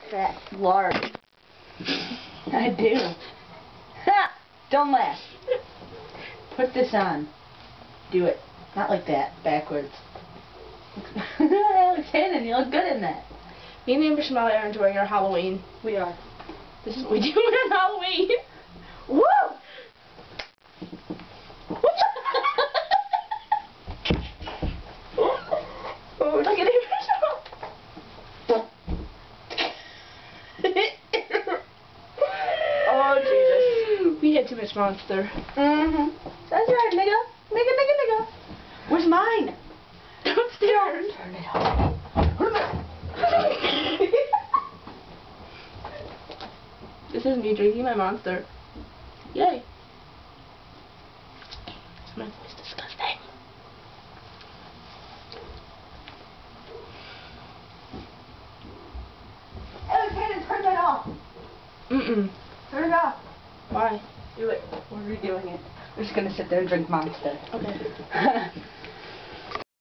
fat lard. I do. Ha! Don't laugh. Put this on. Do it. Not like that. Backwards. Shannon, you look good in that. Me and Amber Schmell are enjoying our Halloween. We are. This is what we do on Halloween. Woo! Oh, look at Amber Schmell. Oh, Jesus. We had too much Monster. Mm-hmm. That's right, nigga. Nigga. Where's mine? Downstairs. Turn it off. This is me drinking my Monster. Yay. My voice is disgusting. Oh, Shannon, turn that off. Mm-mm. Turn it off. Why? Do it. We're redoing it. We're just gonna sit there and drink Monster. Okay.